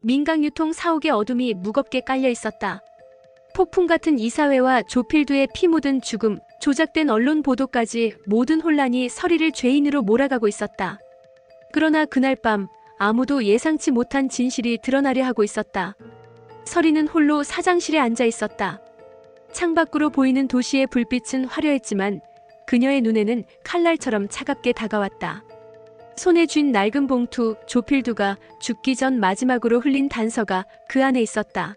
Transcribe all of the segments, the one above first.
민강유통 사옥의 어둠이 무겁게 깔려 있었다. 폭풍 같은 이사회와 조필두의 피 묻은 죽음, 조작된 언론 보도까지 모든 혼란이 서리를 죄인으로 몰아가고 있었다. 그러나 그날 밤 아무도 예상치 못한 진실이 드러나려 하고 있었다. 서리는 홀로 사장실에 앉아 있었다. 창밖으로 보이는 도시의 불빛은 화려했지만 그녀의 눈에는 칼날처럼 차갑게 다가왔다. 손에 쥔 낡은 봉투, 조필두가 죽기 전 마지막으로 흘린 단서가 그 안에 있었다.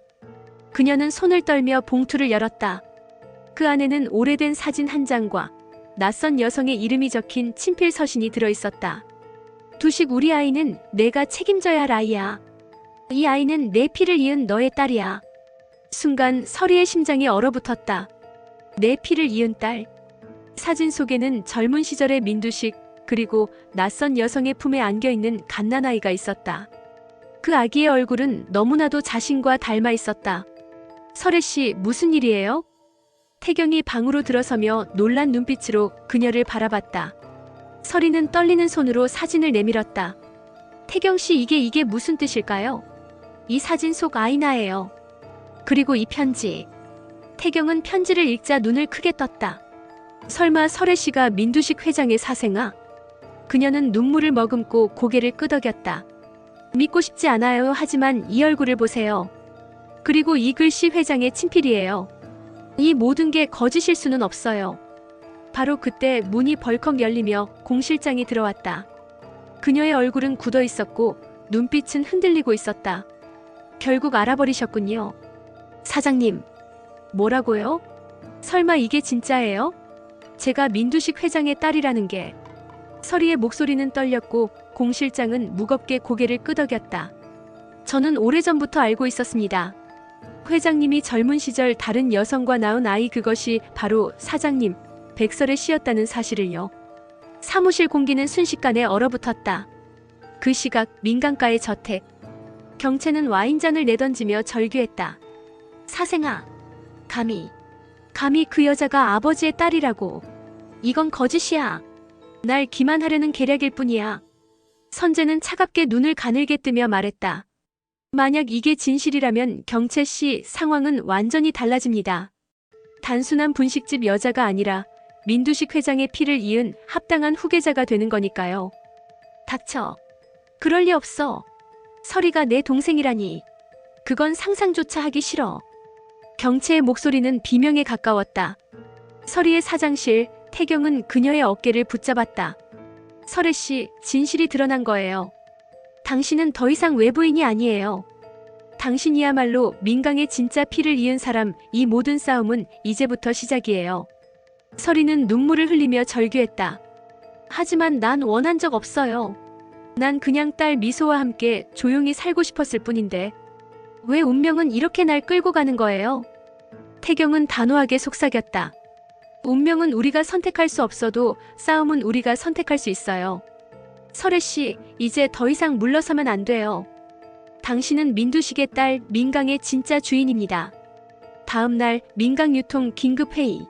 그녀는 손을 떨며 봉투를 열었다. 그 안에는 오래된 사진 한 장과 낯선 여성의 이름이 적힌 친필 서신이 들어있었다. 두식, 우리 아이는 내가 책임져야 할 아이야. 이 아이는 내 피를 이은 너의 딸이야. 순간 서리의 심장이 얼어붙었다. 내 피를 이은 딸. 사진 속에는 젊은 시절의 민두식, 그리고 낯선 여성의 품에 안겨있는 갓난아이가 있었다. 그 아기의 얼굴은 너무나도 자신과 닮아 있었다. 설혜씨, 무슨 일이에요? 태경이 방으로 들어서며 놀란 눈빛으로 그녀를 바라봤다. 설이는 떨리는 손으로 사진을 내밀었다. 태경씨, 이게 무슨 뜻일까요? 이 사진 속 아이나예요. 그리고 이 편지. 태경은 편지를 읽자 눈을 크게 떴다. 설마 설혜씨가 민두식 회장의 사생아? 그녀는 눈물을 머금고 고개를 끄덕였다. 믿고 싶지 않아요. 하지만 이 얼굴을 보세요. 그리고 이 글씨 회장의 친필이에요. 이 모든 게 거짓일 수는 없어요. 바로 그때 문이 벌컥 열리며 공 실장이 들어왔다. 그녀의 얼굴은 굳어 있었고 눈빛은 흔들리고 있었다. 결국 알아버리셨군요. 사장님. 뭐라고요? 설마 이게 진짜예요? 제가 민두식 회장의 딸이라는 게. 서리의 목소리는 떨렸고 공 실장은 무겁게 고개를 끄덕였다. 저는 오래전부터 알고 있었습니다. 회장님이 젊은 시절 다른 여성과 낳은 아이, 그것이 바로 사장님 백설의 씨였다는 사실을요. 사무실 공기는 순식간에 얼어붙었다. 그 시각 민강가의 저택. 경채는 와인잔을 내던지며 절규했다. 사생아, 감히 그 여자가 아버지의 딸이라고. 이건 거짓이야. 날 기만하려는 계략일 뿐이야. 선재는 차갑게 눈을 가늘게 뜨며 말했다. 만약 이게 진실이라면 경채 씨 상황은 완전히 달라집니다. 단순한 분식집 여자가 아니라 민두식 회장의 피를 이은 합당한 후계자가 되는 거니까요. 닥쳐. 그럴 리 없어. 설이가 내 동생이라니. 그건 상상조차 하기 싫어. 경채의 목소리는 비명에 가까웠다. 설이의 사장실. 태경은 그녀의 어깨를 붙잡았다. 설혜 씨, 진실이 드러난 거예요. 당신은 더 이상 외부인이 아니에요. 당신이야말로 민강의 진짜 피를 이은 사람. 이 모든 싸움은 이제부터 시작이에요. 설이는 눈물을 흘리며 절규했다. 하지만 난 원한 적 없어요. 난 그냥 딸 미소와 함께 조용히 살고 싶었을 뿐인데 왜 운명은 이렇게 날 끌고 가는 거예요? 태경은 단호하게 속삭였다. 운명은 우리가 선택할 수 없어도 싸움은 우리가 선택할 수 있어요. 설혜 씨, 이제 더 이상 물러서면 안 돼요. 당신은 민두식의 딸 민강의 진짜 주인입니다. 다음 날 민강유통 긴급회의.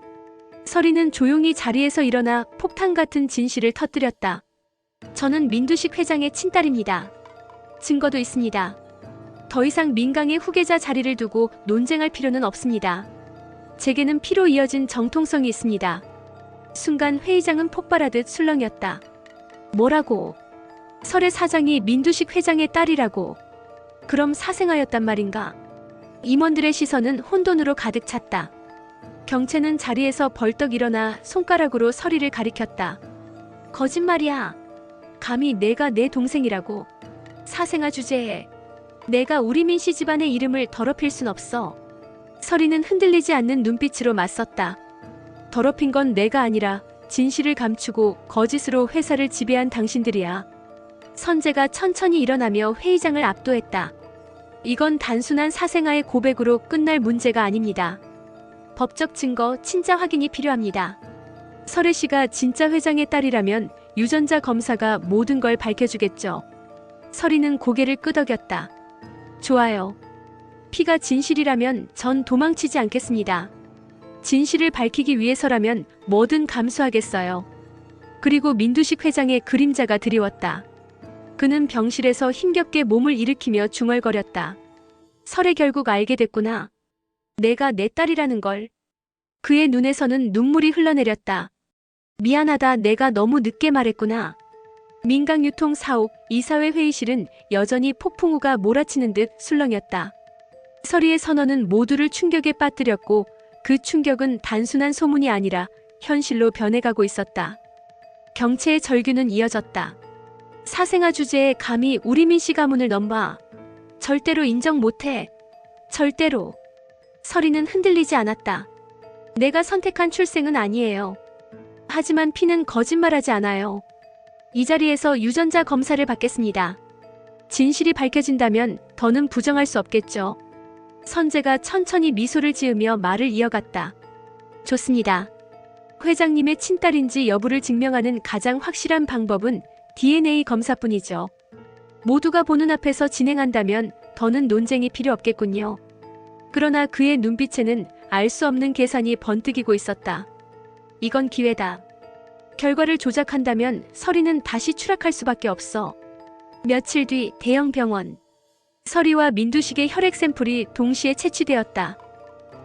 설이는 조용히 자리에서 일어나 폭탄 같은 진실을 터뜨렸다. 저는 민두식 회장의 친딸입니다. 증거도 있습니다. 더 이상 민강의 후계자 자리를 두고 논쟁할 필요는 없습니다. 제게는 피로 이어진 정통성이 있습니다. 순간 회의장은 폭발하듯 술렁였다. 뭐라고? 설의 사장이 민두식 회장의 딸이라고? 그럼 사생아였단 말인가? 임원들의 시선은 혼돈으로 가득 찼다. 경채는 자리에서 벌떡 일어나 손가락으로 설이를 가리켰다. 거짓말이야. 감히 내가 내 동생이라고. 사생아 주제에 내가 우리 민씨 집안의 이름을 더럽힐 순 없어. 설이는 흔들리지 않는 눈빛으로 맞섰다. 더럽힌 건 내가 아니라 진실을 감추고 거짓으로 회사를 지배한 당신들이야. 선재가 천천히 일어나며 회의장을 압도했다. 이건 단순한 사생아의 고백으로 끝날 문제가 아닙니다. 법적 증거, 친자 확인이 필요합니다. 설혜 씨가 진짜 회장의 딸이라면 유전자 검사가 모든 걸 밝혀주겠죠. 설이는 고개를 끄덕였다. 좋아요. 피가 진실이라면 전 도망치지 않겠습니다. 진실을 밝히기 위해서라면 뭐든 감수하겠어요. 그리고 민두식 회장의 그림자가 드리웠다. 그는 병실에서 힘겹게 몸을 일으키며 중얼거렸다. 설에 결국 알게 됐구나. 내가 내 딸이라는 걸. 그의 눈에서는 눈물이 흘러내렸다. 미안하다. 내가 너무 늦게 말했구나. 민강유통 사옥 이사회 회의실은 여전히 폭풍우가 몰아치는 듯 술렁였다. 설이의 선언은 모두를 충격에 빠뜨렸고 그 충격은 단순한 소문이 아니라 현실로 변해가고 있었다. 경체의 절규는 이어졌다. 사생아 주제에 감히 우리 민씨 가문을 넘봐. 절대로 인정 못해. 절대로. 설이는 흔들리지 않았다. 내가 선택한 출생은 아니에요. 하지만 피는 거짓말하지 않아요. 이 자리에서 유전자 검사를 받겠습니다. 진실이 밝혀진다면 더는 부정할 수 없겠죠. 선재가 천천히 미소를 지으며 말을 이어갔다. 좋습니다. 회장님의 친딸인지 여부를 증명하는 가장 확실한 방법은 DNA 검사뿐이죠. 모두가 보는 앞에서 진행한다면 더는 논쟁이 필요 없겠군요. 그러나 그의 눈빛에는 알 수 없는 계산이 번뜩이고 있었다. 이건 기회다. 결과를 조작한다면 설이는 다시 추락할 수밖에 없어. 며칠 뒤 대형 병원. 설이와 민두식의 혈액 샘플이 동시에 채취되었다.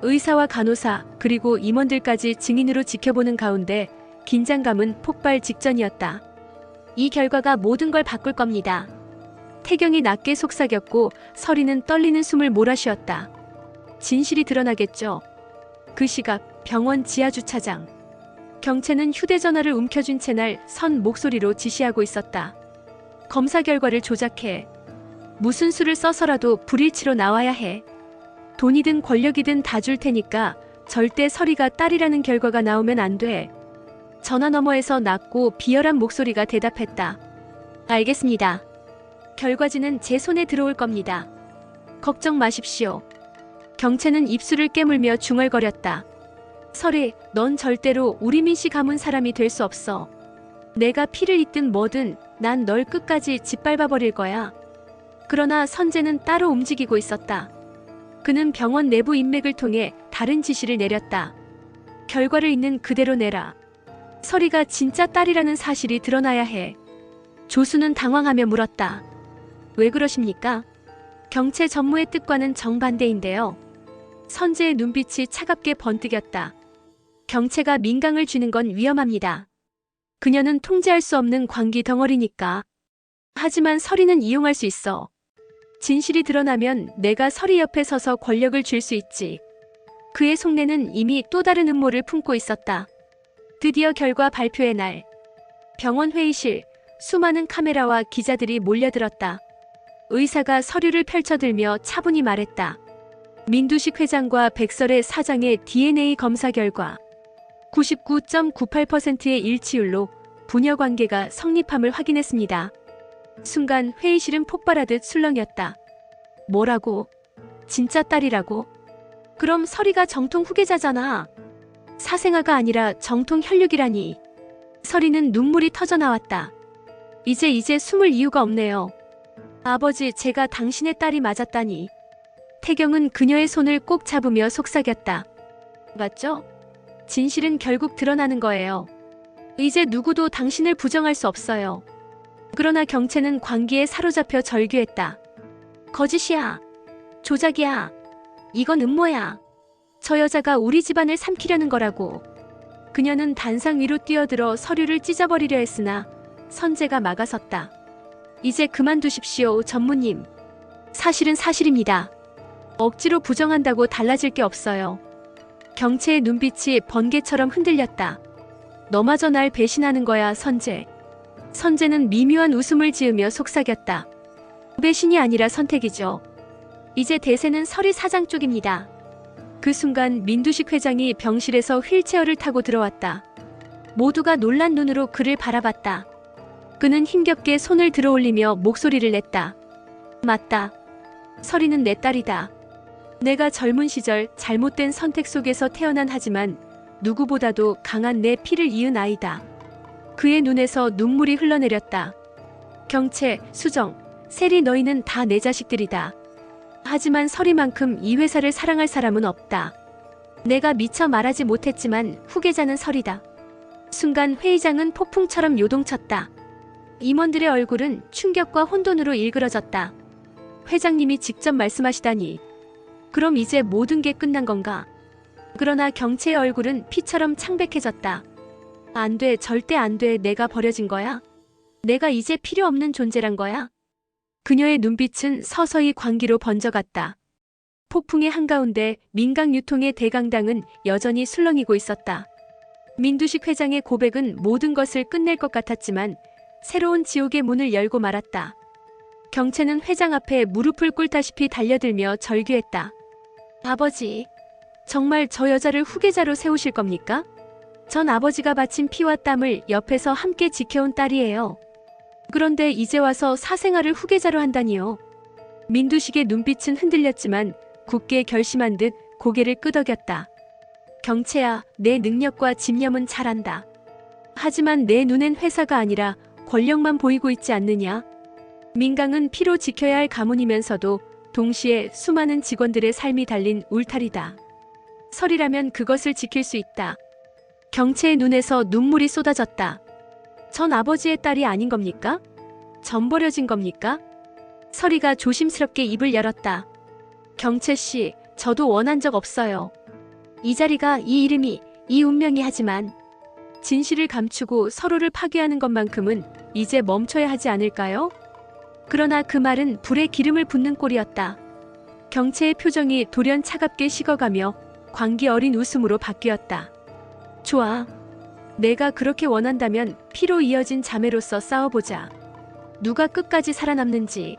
의사와 간호사 그리고 임원들까지 증인으로 지켜보는 가운데 긴장감은 폭발 직전이었다. 이 결과가 모든 걸 바꿀 겁니다. 태경이 낮게 속삭였고 설이는 떨리는 숨을 몰아쉬었다. 진실이 드러나겠죠. 그 시각 병원 지하주차장. 경체는 휴대전화를 움켜쥔 채 날 선 목소리로 지시하고 있었다. 검사 결과를 조작해. 무슨 수를 써서라도 불일치로 나와야 해. 돈이든 권력이든 다 줄 테니까 절대 설이가 딸이라는 결과가 나오면 안 돼. 전화 너머에서 낮고 비열한 목소리가 대답했다. 알겠습니다. 결과지는 제 손에 들어올 겁니다. 걱정 마십시오. 경체는 입술을 깨물며 중얼거렸다. 설이, 넌 절대로 우리 민씨 가문 사람이 될 수 없어. 내가 피를 잇든 뭐든 난 널 끝까지 짓밟아버릴 거야. 그러나 선재는 따로 움직이고 있었다. 그는 병원 내부 인맥을 통해 다른 지시를 내렸다. 결과를 있는 그대로 내라. 설이가 진짜 딸이라는 사실이 드러나야 해. 조수는 당황하며 물었다. 왜 그러십니까? 경체 전무의 뜻과는 정반대인데요. 선재의 눈빛이 차갑게 번뜩였다. 경체가 민강을 쥐는 건 위험합니다. 그녀는 통제할 수 없는 광기 덩어리니까. 하지만 설이는 이용할 수 있어. 진실이 드러나면 내가 설이 옆에 서서 권력을 쥘 수 있지. 그의 속내는 이미 또 다른 음모를 품고 있었다. 드디어 결과 발표의 날. 병원 회의실, 수많은 카메라와 기자들이 몰려들었다. 의사가 서류를 펼쳐들며 차분히 말했다. 민두식 회장과 백설의 사장의 DNA 검사 결과 99.98%의 일치율로 부녀 관계가 성립함을 확인했습니다. 순간 회의실은 폭발하듯 술렁였다. 뭐라고? 진짜 딸이라고? 그럼 설이가 정통 후계자잖아. 사생아가 아니라 정통 혈육이라니. 설이는 눈물이 터져나왔다. 이제 숨을 이유가 없네요. 아버지, 제가 당신의 딸이 맞았다니. 태경은 그녀의 손을 꼭 잡으며 속삭였다. 맞죠? 진실은 결국 드러나는 거예요. 이제 누구도 당신을 부정할 수 없어요. 그러나 경체는 광기에 사로잡혀 절규했다. 거짓이야. 조작이야. 이건 음모야. 저 여자가 우리 집안을 삼키려는 거라고. 그녀는 단상 위로 뛰어들어 서류를 찢어버리려 했으나 선재가 막아섰다. 이제 그만두십시오, 전무님. 사실은 사실입니다. 억지로 부정한다고 달라질 게 없어요. 경체의 눈빛이 번개처럼 흔들렸다. 너마저 날 배신하는 거야, 선재. 선재는 미묘한 웃음을 지으며 속삭였다. 배신이 아니라 선택이죠. 이제 대세는 설이 사장 쪽입니다. 그 순간 민두식 회장이 병실에서 휠체어를 타고 들어왔다. 모두가 놀란 눈으로 그를 바라봤다. 그는 힘겹게 손을 들어올리며 목소리를 냈다. 맞다. 설이는 내 딸이다. 내가 젊은 시절 잘못된 선택 속에서 태어난 하지만 누구보다도 강한 내 피를 이은 아이다. 그의 눈에서 눈물이 흘러내렸다. 경채, 수정, 세리 너희는 다 내 자식들이다. 하지만 설이만큼 이 회사를 사랑할 사람은 없다. 내가 미처 말하지 못했지만 후계자는 설이다. 순간 회의장은 폭풍처럼 요동쳤다. 임원들의 얼굴은 충격과 혼돈으로 일그러졌다. 회장님이 직접 말씀하시다니. 그럼 이제 모든 게 끝난 건가? 그러나 경채의 얼굴은 피처럼 창백해졌다. 안 돼, 절대 안 돼. 내가 버려진 거야? 내가 이제 필요 없는 존재란 거야? 그녀의 눈빛은 서서히 광기로 번져갔다. 폭풍의 한가운데 민강 유통의 대강당은 여전히 술렁이고 있었다. 민두식 회장의 고백은 모든 것을 끝낼 것 같았지만 새로운 지옥의 문을 열고 말았다. 경채는 회장 앞에 무릎을 꿇다시피 달려들며 절규했다. 아버지, 정말 저 여자를 후계자로 세우실 겁니까? 전 아버지가 바친 피와 땀을 옆에서 함께 지켜온 딸이에요. 그런데 이제 와서 사생아를 후계자로 한다니요. 민두식의 눈빛은 흔들렸지만 굳게 결심한 듯 고개를 끄덕였다. 경채야, 내 능력과 집념은 잘 안다. 하지만 내 눈엔 회사가 아니라 권력만 보이고 있지 않느냐? 민강은 피로 지켜야 할 가문이면서도 동시에 수많은 직원들의 삶이 달린 울타리다. 설이라면 그것을 지킬 수 있다. 경채의 눈에서 눈물이 쏟아졌다. 전 아버지의 딸이 아닌 겁니까? 전 버려진 겁니까? 설이가 조심스럽게 입을 열었다. 경채 씨, 저도 원한 적 없어요. 이 자리가, 이 이름이, 이 운명이 하지만 진실을 감추고 서로를 파괴하는 것만큼은 이제 멈춰야 하지 않을까요? 그러나 그 말은 불에 기름을 붓는 꼴이었다. 경채의 표정이 돌연 차갑게 식어가며 광기 어린 웃음으로 바뀌었다. 좋아. 내가 그렇게 원한다면 피로 이어진 자매로서 싸워보자. 누가 끝까지 살아남는지.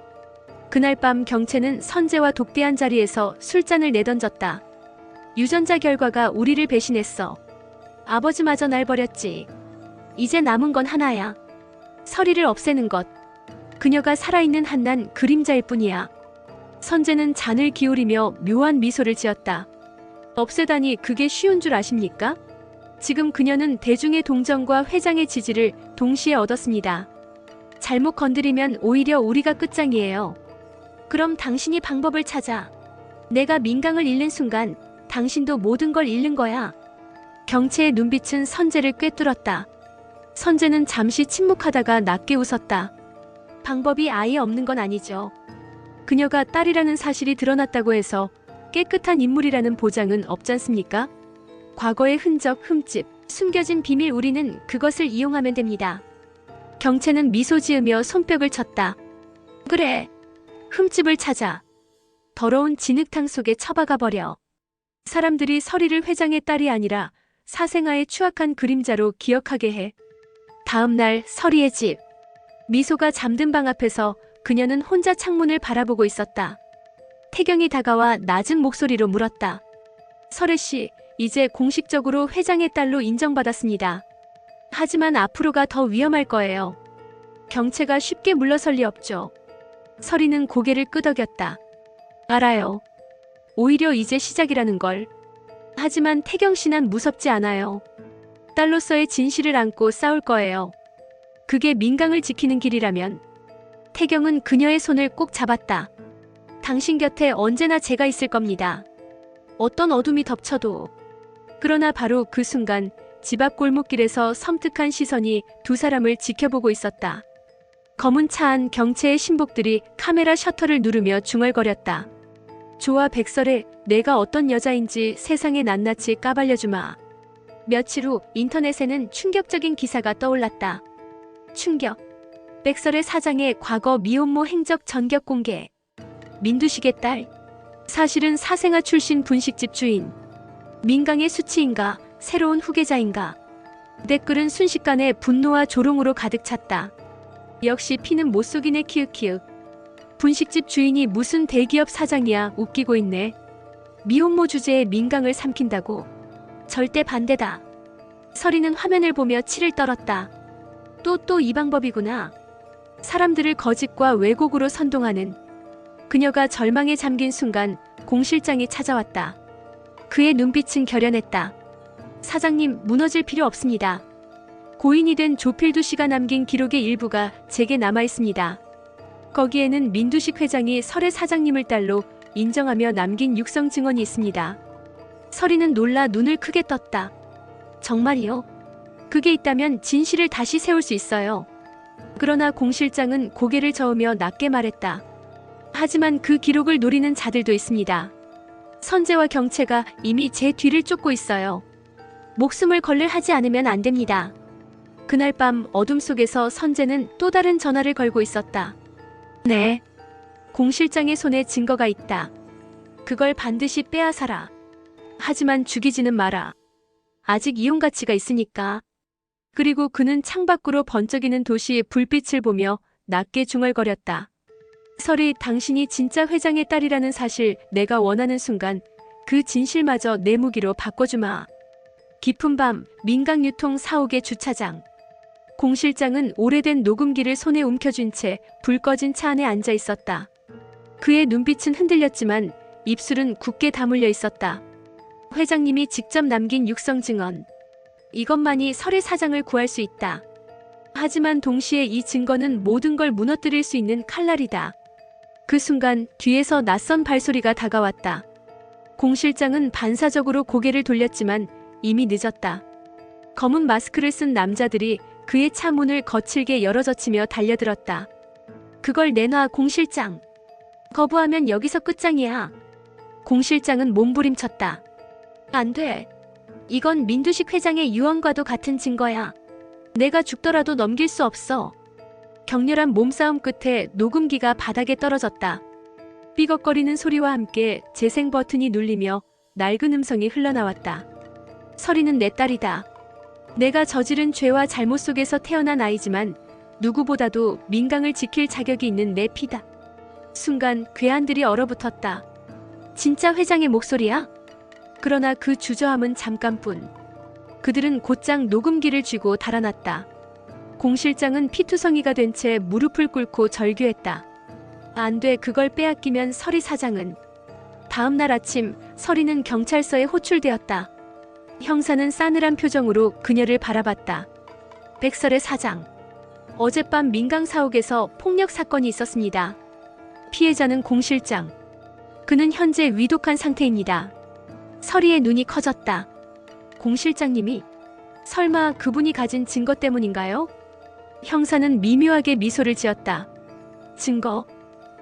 그날 밤 경채는 선재와 독대한 자리에서 술잔을 내던졌다. 유전자 결과가 우리를 배신했어. 아버지마저 날 버렸지. 이제 남은 건 하나야. 설이를 없애는 것. 그녀가 살아있는 한낱 그림자일 뿐이야. 선재는 잔을 기울이며 묘한 미소를 지었다. 없애다니 그게 쉬운 줄 아십니까? 지금 그녀는 대중의 동정과 회장의 지지를 동시에 얻었습니다. 잘못 건드리면 오히려 우리가 끝장이에요. 그럼 당신이 방법을 찾아. 내가 민강을 잃는 순간 당신도 모든 걸 잃는 거야. 경채의 눈빛은 선재를 꿰뚫었다. 선재는 잠시 침묵하다가 낮게 웃었다. 방법이 아예 없는 건 아니죠. 그녀가 딸이라는 사실이 드러났다고 해서 깨끗한 인물이라는 보장은 없잖습니까? 과거의 흔적, 흠집, 숨겨진 비밀 우리는 그것을 이용하면 됩니다. 경채는 미소 지으며 손뼉을 쳤다. 그래. 흠집을 찾아. 더러운 진흙탕 속에 처박아 버려. 사람들이 설이를 회장의 딸이 아니라 사생아의 추악한 그림자로 기억하게 해. 다음 날 설이의 집. 미소가 잠든 방 앞에서 그녀는 혼자 창문을 바라보고 있었다. 태경이 다가와 낮은 목소리로 물었다. 설애 씨, 이제 공식적으로 회장의 딸로 인정받았습니다. 하지만 앞으로가 더 위험할 거예요. 경채가 쉽게 물러설 리 없죠. 설이는 고개를 끄덕였다. 알아요. 오히려 이제 시작이라는 걸. 하지만 태경 씨 난 무섭지 않아요. 딸로서의 진실을 안고 싸울 거예요. 그게 민강을 지키는 길이라면. 태경은 그녀의 손을 꼭 잡았다. 당신 곁에 언제나 제가 있을 겁니다. 어떤 어둠이 덮쳐도. 그러나 바로 그 순간 집 앞 골목길에서 섬뜩한 시선이 두 사람을 지켜보고 있었다. 검은 차 안 경채의 신복들이 카메라 셔터를 누르며 중얼거렸다. 좋아 백설에 내가 어떤 여자인지 세상에 낱낱이 까발려주마. 며칠 후 인터넷에는 충격적인 기사가 떠올랐다. 충격. 백설의 사장의 과거 미혼모 행적 전격 공개. 민두식의 딸. 사실은 사생아 출신 분식집 주인. 민강의 수치인가, 새로운 후계자인가. 댓글은 순식간에 분노와 조롱으로 가득 찼다. 역시 피는 못 속이네 키읔키읔. 분식집 주인이 무슨 대기업 사장이야 웃기고 있네. 미혼모 주제에 민강을 삼킨다고. 절대 반대다. 설이는 화면을 보며 치를 떨었다. 또 이 방법이구나. 사람들을 거짓과 왜곡으로 선동하는. 그녀가 절망에 잠긴 순간 공 실장이 찾아왔다. 그의 눈빛은 결연했다. 사장님, 무너질 필요 없습니다. 고인이 된 조필두 씨가 남긴 기록의 일부가 제게 남아있습니다. 거기에는 민두식 회장이 설의 사장님을 딸로 인정하며 남긴 육성 증언이 있습니다. 설이는 놀라 눈을 크게 떴다. 정말이요? 그게 있다면 진실을 다시 세울 수 있어요. 그러나 공 실장은 고개를 저으며 낮게 말했다. 하지만 그 기록을 노리는 자들도 있습니다. 선재와 경채가 이미 제 뒤를 쫓고 있어요. 목숨을 걸를 하지 않으면 안 됩니다. 그날 밤 어둠 속에서 선재는 또 다른 전화를 걸고 있었다. 네. 공 실장의 손에 증거가 있다. 그걸 반드시 빼앗아라. 하지만 죽이지는 마라. 아직 이용 가치가 있으니까. 그리고 그는 창밖으로 번쩍이는 도시의 불빛을 보며 낮게 중얼거렸다. 설이 당신이 진짜 회장의 딸이라는 사실 내가 원하는 순간 그 진실마저 내 무기로 바꿔주마. 깊은 밤 민강유통 사옥의 주차장. 공 실장은 오래된 녹음기를 손에 움켜쥔 채 불 꺼진 차 안에 앉아 있었다. 그의 눈빛은 흔들렸지만 입술은 굳게 다물려 있었다. 회장님이 직접 남긴 육성 증언. 이것만이 설의 사장을 구할 수 있다. 하지만 동시에 이 증거는 모든 걸 무너뜨릴 수 있는 칼날이다. 그 순간 뒤에서 낯선 발소리가 다가왔다. 공 실장은 반사적으로 고개를 돌렸지만 이미 늦었다. 검은 마스크를 쓴 남자들이 그의 차 문을 거칠게 열어젖히며 달려들었다. 그걸 내놔, 공 실장. 거부하면 여기서 끝장이야. 공 실장은 몸부림쳤다. 안 돼. 이건 민두식 회장의 유언과도 같은 증거야. 내가 죽더라도 넘길 수 없어. 격렬한 몸싸움 끝에 녹음기가 바닥에 떨어졌다. 삐걱거리는 소리와 함께 재생 버튼이 눌리며 낡은 음성이 흘러나왔다. 설이는 내 딸이다. 내가 저지른 죄와 잘못 속에서 태어난 아이지만 누구보다도 민강을 지킬 자격이 있는 내 피다. 순간 괴한들이 얼어붙었다. 진짜 회장의 목소리야? 그러나 그 주저함은 잠깐뿐. 그들은 곧장 녹음기를 쥐고 달아났다. 공 실장은 피투성이가 된 채 무릎을 꿇고 절규했다. 안 돼, 그걸 빼앗기면 설이 사장은. 다음 날 아침 설이는 경찰서에 호출되었다. 형사는 싸늘한 표정으로 그녀를 바라봤다. 백설의 사장. 어젯밤 민강 사옥에서 폭력 사건이 있었습니다. 피해자는 공 실장. 그는 현재 위독한 상태입니다. 설이의 눈이 커졌다. 공 실장님이? 설마 그분이 가진 증거 때문인가요? 형사는 미묘하게 미소를 지었다. 증거?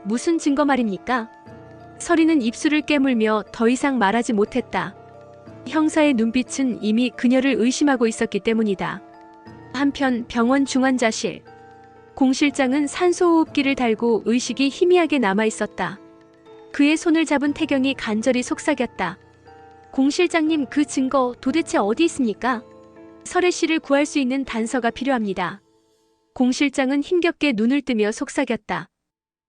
무슨 증거 말입니까? 설이는 입술을 깨물며 더 이상 말하지 못했다. 형사의 눈빛은 이미 그녀를 의심하고 있었기 때문이다. 한편 병원 중환자실. 공 실장은 산소호흡기를 달고 의식이 희미하게 남아있었다. 그의 손을 잡은 태경이 간절히 속삭였다. 공 실장님, 그 증거 도대체 어디 있습니까? 설혜 씨를 구할 수 있는 단서가 필요합니다. 공 실장은 힘겹게 눈을 뜨며 속삭였다.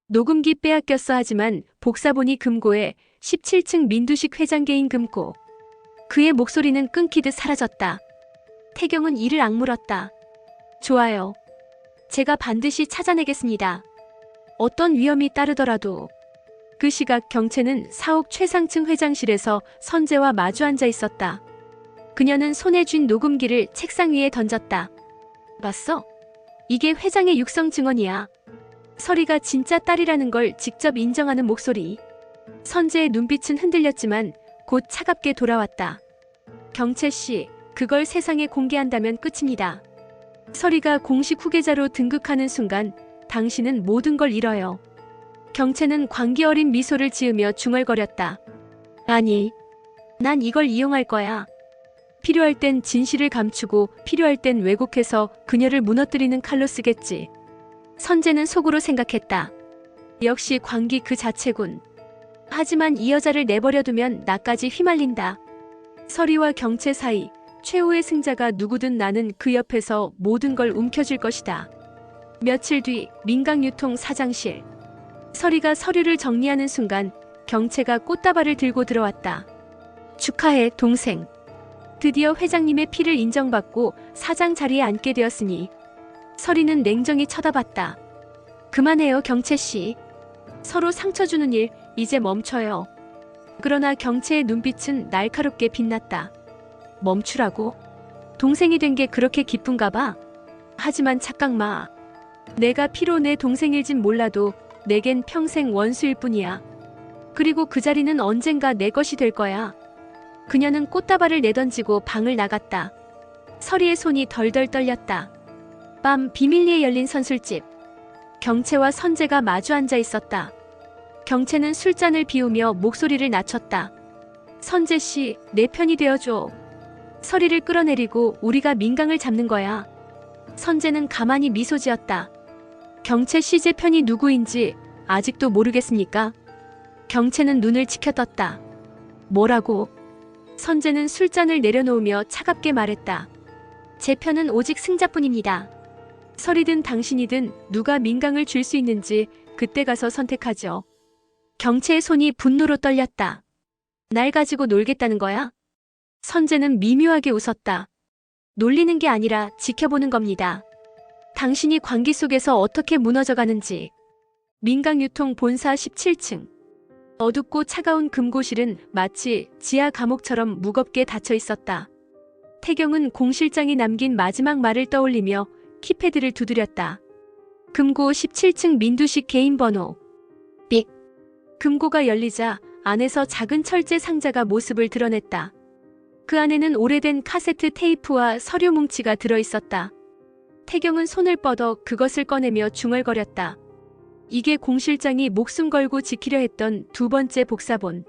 녹음기 빼앗겼어. 하지만 복사본이 금고에 17층 민두식 회장 개인 금고. 그의 목소리는 끊기듯 사라졌다. 태경은 이를 악물었다. 좋아요. 제가 반드시 찾아내겠습니다. 어떤 위험이 따르더라도. 그 시각 경채는 사옥 최상층 회장실에서 선재와 마주 앉아 있었다. 그녀는 손에 쥔 녹음기를 책상 위에 던졌다. 봤어? 이게 회장의 육성 증언이야. 설이가 진짜 딸이라는 걸 직접 인정하는 목소리. 선재의 눈빛은 흔들렸지만 곧 차갑게 돌아왔다. 경채 씨, 그걸 세상에 공개한다면 끝입니다. 설이가 공식 후계자로 등극하는 순간 당신은 모든 걸 잃어요. 경채는 광기 어린 미소를 지으며 중얼거렸다. 아니, 난 이걸 이용할 거야. 필요할 땐 진실을 감추고 필요할 땐 왜곡해서 그녀를 무너뜨리는 칼로 쓰겠지. 선재는 속으로 생각했다. 역시 광기 그 자체군. 하지만 이 여자를 내버려두면 나까지 휘말린다. 설이와 경채 사이 최후의 승자가 누구든 나는 그 옆에서 모든 걸 움켜쥘 것이다. 며칠 뒤 민강유통 사장실. 설이가 서류를 정리하는 순간 경채가 꽃다발을 들고 들어왔다. 축하해, 동생. 드디어 회장님의 피를 인정받고 사장 자리에 앉게 되었으니. 설이는 냉정히 쳐다봤다. 그만해요, 경채씨. 서로 상처 주는 일 이제 멈춰요. 그러나 경채의 눈빛은 날카롭게 빛났다. 멈추라고? 동생이 된 게 그렇게 기쁜가 봐. 하지만 착각 마. 내가 피로 내 동생일진 몰라도 내겐 평생 원수일 뿐이야. 그리고 그 자리는 언젠가 내 것이 될 거야. 그녀는 꽃다발을 내던지고 방을 나갔다. 설이의 손이 덜덜 떨렸다. 밤 비밀리에 열린 선술집. 경채와 선재가 마주 앉아 있었다. 경채는 술잔을 비우며 목소리를 낮췄다. 선재 씨, 내 편이 되어줘. 서리를 끌어내리고 우리가 민강을 잡는 거야. 선재는 가만히 미소 지었다. 경채 씨 제 편이 누구인지 아직도 모르겠습니까? 경채는 눈을 치켜떴다. 뭐라고? 선재는 술잔을 내려놓으며 차갑게 말했다. 제 편은 오직 승자뿐입니다. 서리든 당신이든 누가 민강을 줄 수 있는지 그때 가서 선택하죠. 경채의 손이 분노로 떨렸다. 날 가지고 놀겠다는 거야? 선재는 미묘하게 웃었다. 놀리는 게 아니라 지켜보는 겁니다. 당신이 광기 속에서 어떻게 무너져가는지. 민강유통 본사 17층. 어둡고 차가운 금고실은 마치 지하 감옥처럼 무겁게 닫혀 있었다. 태경은 공 실장이 남긴 마지막 말을 떠올리며 키패드를 두드렸다. 금고 17층 민두식 개인 번호. 삑. 금고가 열리자 안에서 작은 철제 상자가 모습을 드러냈다. 그 안에는 오래된 카세트 테이프와 서류 뭉치가 들어있었다. 태경은 손을 뻗어 그것을 꺼내며 중얼거렸다. 이게 공 실장이 목숨 걸고 지키려 했던 두 번째 복사본.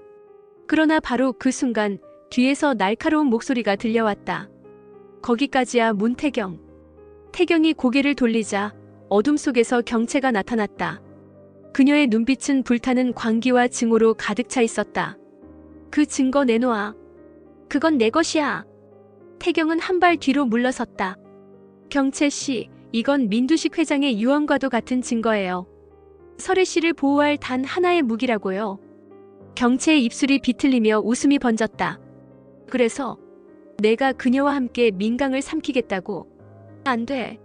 그러나 바로 그 순간 뒤에서 날카로운 목소리가 들려왔다. 거기까지야 문태경. 태경이 고개를 돌리자 어둠 속에서 경채가 나타났다. 그녀의 눈빛은 불타는 광기와 증오로 가득 차 있었다. 그 증거 내놓아. 그건 내 것이야. 태경은 한 발 뒤로 물러섰다. 경채 씨, 이건 민두식 회장의 유언과도 같은 증거예요. 설혜 씨를 보호할 단 하나의 무기라고요. 경채의 입술이 비틀리며 웃음이 번졌다. 그래서 내가 그녀와 함께 민강을 삼키겠다고. 안 돼.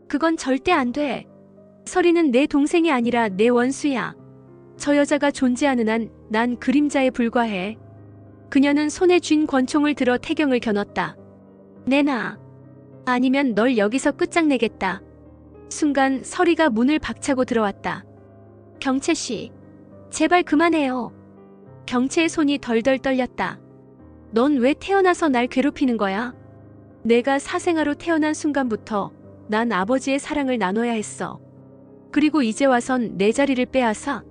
그건 절대 안 돼. 설희는 내 동생이 아니라 내 원수야. 저 여자가 존재하는 한 난 그림자에 불과해. 그녀는 손에 쥔 권총을 들어 태경을 겨눴다. 내놔. 아니면 널 여기서 끝장내겠다. 순간 설희가 문을 박차고 들어왔다. 경채 씨, 제발 그만해요. 경채의 손이 덜덜 떨렸다. 넌 왜 태어나서 날 괴롭히는 거야? 내가 사생아로 태어난 순간부터 난 아버지의 사랑을 나눠야 했어. 그리고 이제 와선 내 자리를 빼앗아?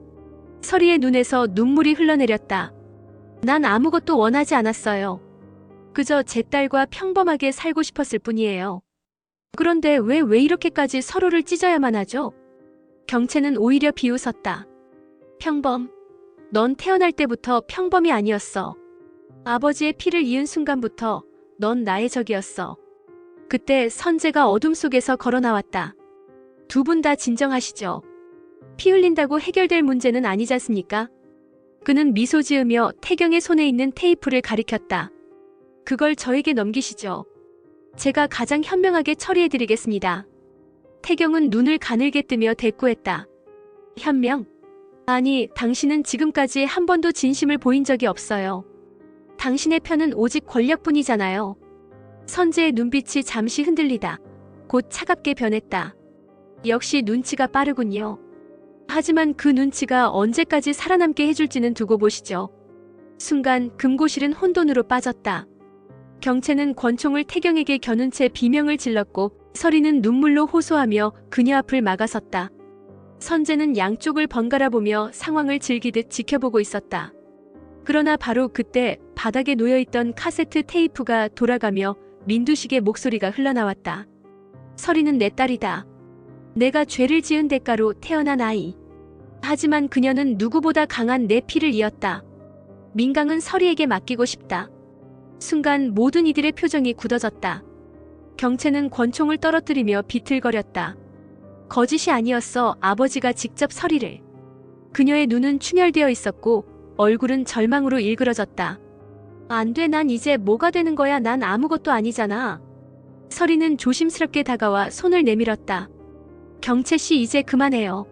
설희의 눈에서 눈물이 흘러내렸다. 난 아무것도 원하지 않았어요. 그저 제 딸과 평범하게 살고 싶었을 뿐이에요. 그런데 왜 이렇게까지 서로를 찢어야만 하죠? 경채는 오히려 비웃었다. 평범. 넌 태어날 때부터 평범이 아니었어. 아버지의 피를 이은 순간부터 넌 나의 적이었어. 그때 선재가 어둠 속에서 걸어 나왔다. 두 분 다 진정하시죠. 피 흘린다고 해결될 문제는 아니지 않습니까? 그는 미소 지으며 태경의 손에 있는 테이프를 가리켰다. 그걸 저에게 넘기시죠. 제가 가장 현명하게 처리해드리겠습니다. 태경은 눈을 가늘게 뜨며 대꾸했다. 현명? 아니, 당신은 지금까지 한 번도 진심을 보인 적이 없어요. 당신의 편은 오직 권력뿐이잖아요. 선재의 눈빛이 잠시 흔들리다 곧 차갑게 변했다. 역시 눈치가 빠르군요. 하지만 그 눈치가 언제까지 살아남게 해줄지는 두고 보시죠. 순간 금고실은 혼돈으로 빠졌다. 경채는 권총을 태경에게 겨눈 채 비명을 질렀고 설희는 눈물로 호소하며 그녀 앞을 막아섰다. 선재는 양쪽을 번갈아 보며 상황을 즐기듯 지켜보고 있었다. 그러나 바로 그때 바닥에 놓여있던 카세트 테이프가 돌아가며 민두식의 목소리가 흘러나왔다. 설희는 내 딸이다. 내가 죄를 지은 대가로 태어난 아이. 하지만 그녀는 누구보다 강한 내 피를 이었다. 민강은 설희에게 맡기고 싶다. 순간 모든 이들의 표정이 굳어졌다. 경채는 권총을 떨어뜨리며 비틀거렸다. 거짓이 아니었어. 아버지가 직접 설희를. 그녀의 눈은 충혈되어 있었고 얼굴은 절망으로 일그러졌다. 안 돼, 난 이제 뭐가 되는 거야. 난 아무것도 아니잖아. 설희는 조심스럽게 다가와 손을 내밀었다. 경채 씨, 이제 그만해요.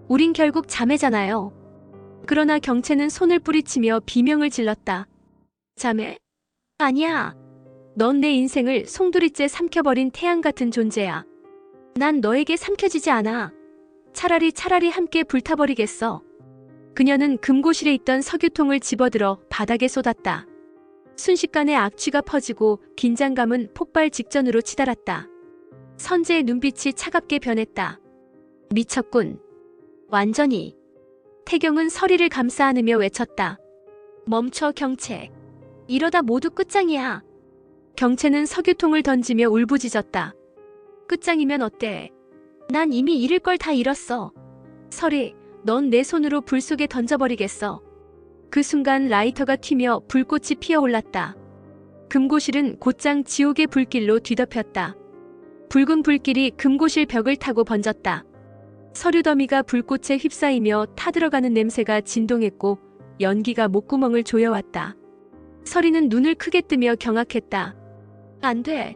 우린 결국 자매잖아요. 그러나 경채는 손을 뿌리치며 비명을 질렀다. 자매? 아니야. 넌 내 인생을 송두리째 삼켜버린 태양 같은 존재야. 난 너에게 삼켜지지 않아. 차라리 함께 불타버리겠어. 그녀는 금고실에 있던 석유통을 집어들어 바닥에 쏟았다. 순식간에 악취가 퍼지고 긴장감은 폭발 직전으로 치달았다. 선재의 눈빛이 차갑게 변했다. 미쳤군. 완전히. 태경은 서리를 감싸 안으며 외쳤다. 멈춰, 경채. 이러다 모두 끝장이야. 경채는 석유통을 던지며 울부짖었다. 끝장이면 어때? 난 이미 잃을 걸 다 잃었어. 서리, 넌 내 손으로 불 속에 던져버리겠어. 그 순간 라이터가 튀며 불꽃이 피어올랐다. 금고실은 곧장 지옥의 불길로 뒤덮였다. 붉은 불길이 금고실 벽을 타고 번졌다. 서류 더미가 불꽃에 휩싸이며 타들어가는 냄새가 진동했고 연기가 목구멍을 조여왔다. 서리는 눈을 크게 뜨며 경악했다. 안 돼.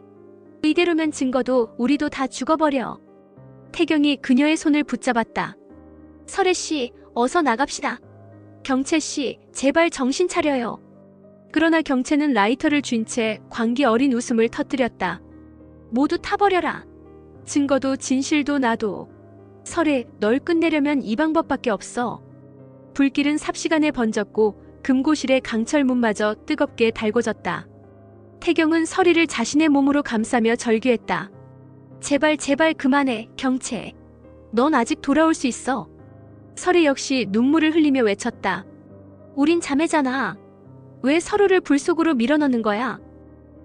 이대로면 증거도 우리도 다 죽어버려. 태경이 그녀의 손을 붙잡았다. 설애씨, 어서 나갑시다. 경채씨, 제발 정신 차려요. 그러나 경채는 라이터를 쥔 채 광기 어린 웃음을 터뜨렸다. 모두 타버려라. 증거도 진실도 나도. 설애, 널 끝내려면 이 방법밖에 없어. 불길은 삽시간에 번졌고 금고실의 강철문마저 뜨겁게 달궈졌다. 태경은 서리를 자신의 몸으로 감싸며 절규했다. 제발 제발 그만해, 경채. 넌 아직 돌아올 수 있어. 서리 역시 눈물을 흘리며 외쳤다. 우린 자매잖아. 왜 서로를 불 속으로 밀어넣는 거야?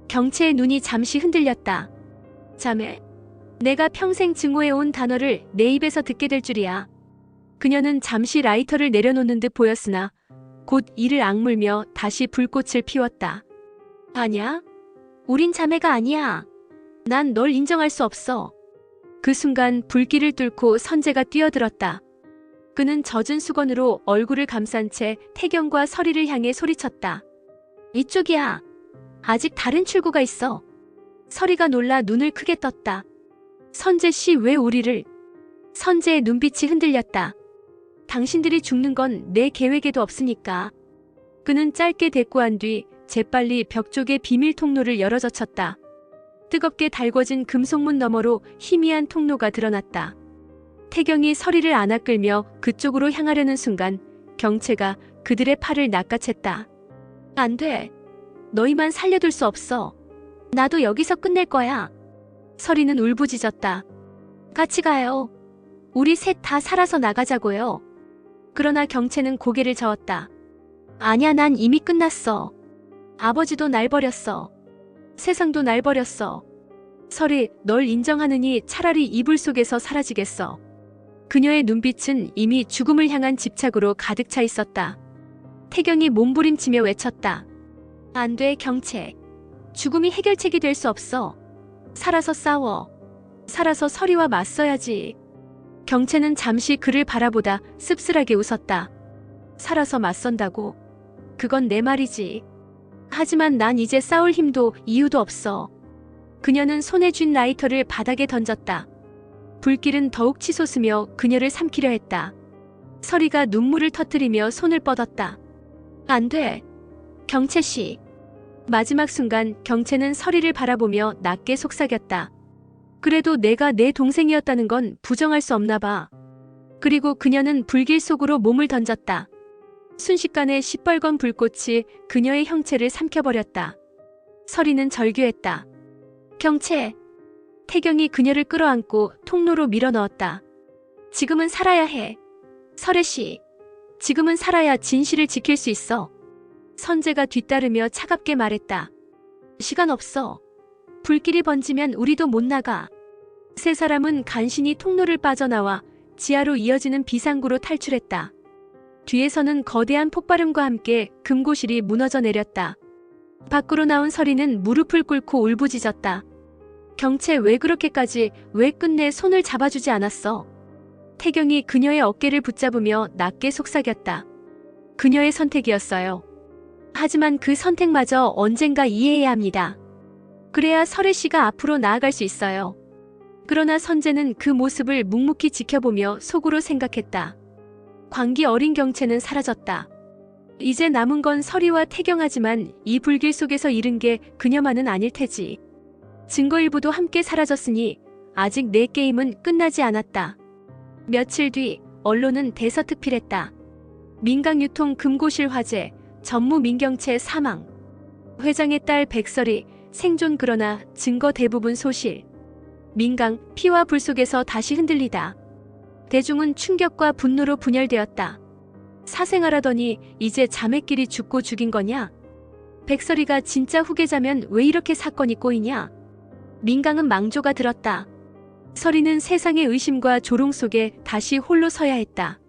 경채의 눈이 잠시 흔들렸다. 자매? 내가 평생 증오해온 단어를 내 입에서 듣게 될 줄이야. 그녀는 잠시 라이터를 내려놓는 듯 보였으나 곧 이를 악물며 다시 불꽃을 피웠다. 아니야? 우린 자매가 아니야. 난 널 인정할 수 없어. 그 순간 불길을 뚫고 선재가 뛰어들었다. 그는 젖은 수건으로 얼굴을 감싼 채 태경과 서리를 향해 소리쳤다. 이쪽이야. 아직 다른 출구가 있어. 서리가 놀라 눈을 크게 떴다. 선재씨, 왜 우리를? 선재의 눈빛이 흔들렸다. 당신들이 죽는 건 내 계획에도 없으니까. 그는 짧게 대꾸한 뒤 재빨리 벽 쪽의 비밀 통로를 열어젖혔다. 뜨겁게 달궈진 금속문 너머로 희미한 통로가 드러났다. 태경이 서리를 안아 끌며 그쪽으로 향하려는 순간 경채가 그들의 팔을 낚아챘다. 안 돼. 너희만 살려둘 수 없어. 나도 여기서 끝낼 거야. 서리는 울부짖었다. 같이 가요. 우리 셋 다 살아서 나가자고요. 그러나 경채는 고개를 저었다. 아니야, 난 이미 끝났어. 아버지도 날 버렸어. 세상도 날 버렸어. 서리, 널 인정하느니 차라리 이불 속에서 사라지겠어. 그녀의 눈빛은 이미 죽음을 향한 집착으로 가득 차 있었다. 태경이 몸부림치며 외쳤다. 안 돼, 경채. 죽음이 해결책이 될 수 없어. 살아서 싸워. 살아서 서리와 맞서야지. 경채는 잠시 그를 바라보다 씁쓸하게 웃었다. 살아서 맞선다고? 그건 내 말이지. 하지만 난 이제 싸울 힘도 이유도 없어. 그녀는 손에 쥔 라이터를 바닥에 던졌다. 불길은 더욱 치솟으며 그녀를 삼키려 했다. 서리가 눈물을 터뜨리며 손을 뻗었다. 안 돼. 경채씨. 마지막 순간 경채는 서리를 바라보며 낮게 속삭였다. 그래도 내가 내 동생이었다는 건 부정할 수 없나 봐. 그리고 그녀는 불길 속으로 몸을 던졌다. 순식간에 시뻘건 불꽃이 그녀의 형체를 삼켜버렸다. 서리는 절규했다. 경채. 태경이 그녀를 끌어안고 통로로 밀어넣었다. 지금은 살아야 해. 설애씨. 지금은 살아야 진실을 지킬 수 있어. 선재가 뒤따르며 차갑게 말했다. 시간 없어. 불길이 번지면 우리도 못 나가. 세 사람은 간신히 통로를 빠져나와 지하로 이어지는 비상구로 탈출했다. 뒤에서는 거대한 폭발음과 함께 금고실이 무너져 내렸다. 밖으로 나온 서리는 무릎을 꿇고 울부짖었다. 경채, 왜 그렇게까지, 왜 끝내 손을 잡아주지 않았어? 태경이 그녀의 어깨를 붙잡으며 낮게 속삭였다. 그녀의 선택이었어요. 하지만 그 선택마저 언젠가 이해해야 합니다. 그래야 설애 씨가 앞으로 나아갈 수 있어요. 그러나 선재는 그 모습을 묵묵히 지켜보며 속으로 생각했다. 광기 어린 경채는 사라졌다. 이제 남은 건 서리와 태경하지만 이 불길 속에서 잃은 게 그녀만은 아닐 테지. 증거 일부도 함께 사라졌으니 아직 내 게임은 끝나지 않았다. 며칠 뒤 언론은 대서특필했다. 민강유통 금고실 화재, 전무 민경채 사망. 회장의 딸 백설이 생존, 그러나 증거 대부분 소실. 민강, 피와 불 속에서 다시 흔들리다. 대중은 충격과 분노로 분열되었다. 사생아라더니 이제 자매끼리 죽고 죽인 거냐? 백설이가 진짜 후계자면 왜 이렇게 사건이 꼬이냐? 민강은 망조가 들었다. 설이는 세상의 의심과 조롱 속에 다시 홀로 서야 했다.